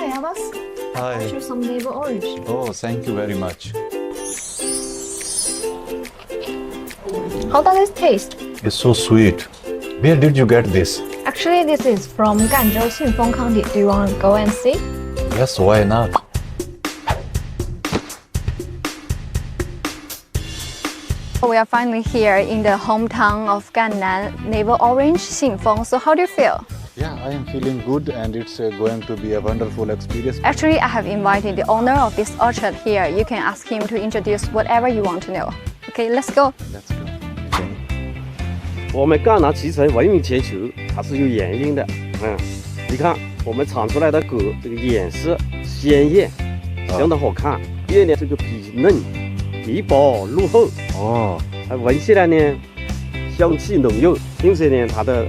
ABBAS. Hi. Choose some navel orange. Oh, thank you very much. How does it taste? It's so sweet. Where did you get this? Actually, this is from Ganzhou, Xinfeng County. Do you want to go and see? Yes, why not? We are finally here in the hometown of Gannan, Navel Orange, Xinfeng. So how do you feel? Yeah, I am feeling good and it's going to be a wonderful experience. Actually, I have invited the owner of this orchard here. You can ask him to introduce whatever you want to know. Okay, let's go. Let's go. Okay. 我们赣南脐橙闻名全球，它是有原因的。你看我们产出来的果，这个颜色鲜艳，相当好看。第二呢，这个皮嫩、皮薄露厚。哦，还闻起来呢，香气浓郁，并且呢，它的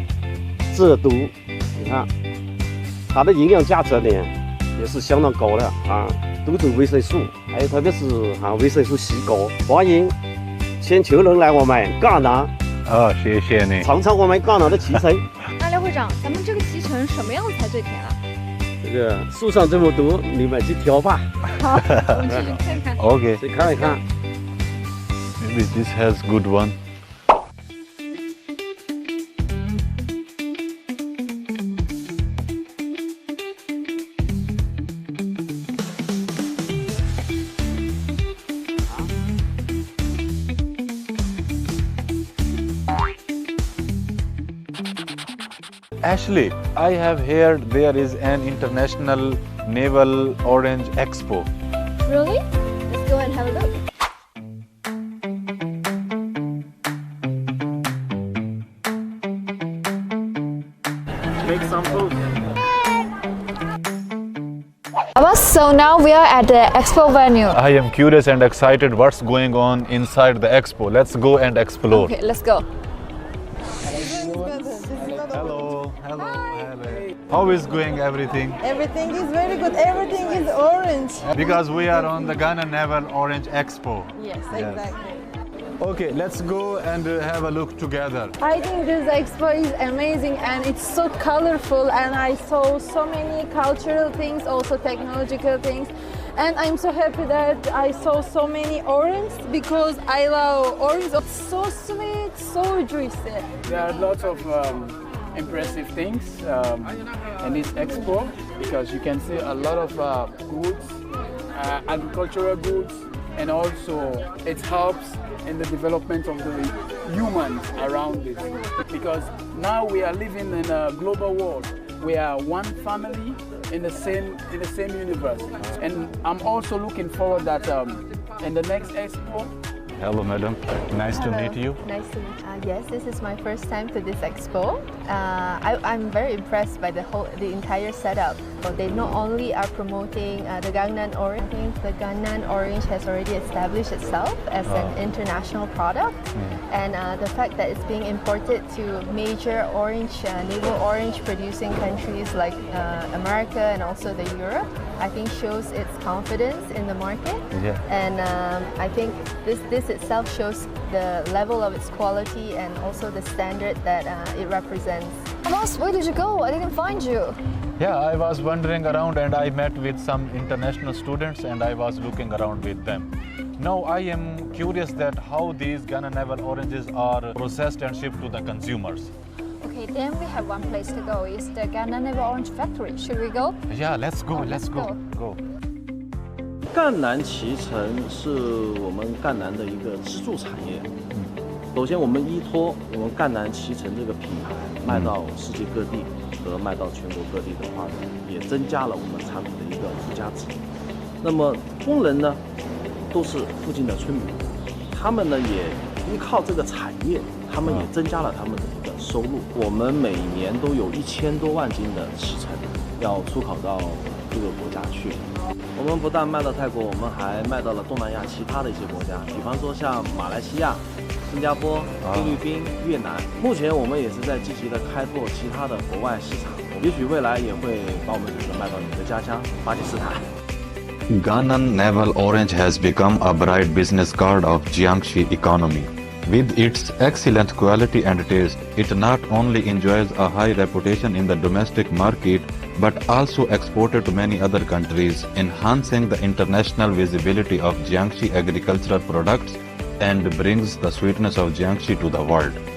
蔗毒，你看它的营养价值呢也是相当高的啊，都走维生素，还有特别是维生素 C 高。欢迎全球人来我们赣南。 哦，谢谢你。尝尝我们赣南的脐橙。那刘会长，咱们这个脐橙什么样才最甜啊？这个树上这么多，你们去挑吧。好，我们去看看。Okay. 去看一看。 Maybe this has good one. Ashley, I have heard there is an international navel orange expo. Really? Let's go and have a look. Make some food. So now we are at the expo venue. I am curious and excited what's going on inside the expo. Let's go and explore. Okay, let's go. Hello, hello, hello. How is going everything? Everything is very good. Everything is orange. Because we are on the Gannan Navel Orange Expo. Yes, exactly. Okay, let's go and have a look together. I think this expo is amazing and it's so colorful, and I saw so many cultural things, also technological things. And I'm so happy that I saw so many orange because I love orange. It's so sweet, so juicy. There are lots of impressive things in this expo because you can see a lot of goods, agricultural goods, and also it helps in the development of the humans around it. Because now we are living in a global world. We are one family in the same universe. And I'm also looking forward that in the next expo. Hello, madam. Nice to meet you. Nice to meet you. Yes, this is my first time to this expo. I'm very impressed by the entire setup. So they not only are promoting the Gannan orange. I think the Gannan orange has already established itself as an international product, and the fact that it's being imported to major orange, navel orange producing countries like America and also the Europe, I think shows its confidence in the market. Yeah. And I think this itself shows the level of its quality and also the standard that it represents. Abbas, where did you go? I didn't find you. Yeah, I was wandering around and I met with some international students and I was looking around with them. Now I am curious that how these Gannan Navel oranges are processed and shipped to the consumers. Okay, then we have one place to go. It's the Gannan Navel Orange Factory. Should we go? Yeah, let's go, let's go. Go. 赣南脐橙是我们赣南的一个支柱产业。首先，我们依托我们赣南脐橙这个品牌卖到世界各地和卖到全国各地的话呢，也增加了我们产品的一个附加值。那么工人呢，都是附近的村民，他们呢也依靠这个产业，他们也增加了他们的一个收入。我们每年都有1000多万斤的脐橙要出口到各个国家去。我们不但卖到泰国，我们还卖到了东南亚其他的一些国家，比方说像马来西亚、新加坡、菲律宾、越南。目前我们也是在积极的开拓其他的国外市场，也许未来也会把我们这个卖到你的家乡巴基斯坦。Gannan Navel Orange has become a bright business card of Jiangxi economy. With its excellent quality and taste, it not only enjoys a high reputation in the domestic market, but also exported to many other countries, enhancing the international visibility of Jiangxi agricultural products and brings the sweetness of Jiangxi to the world.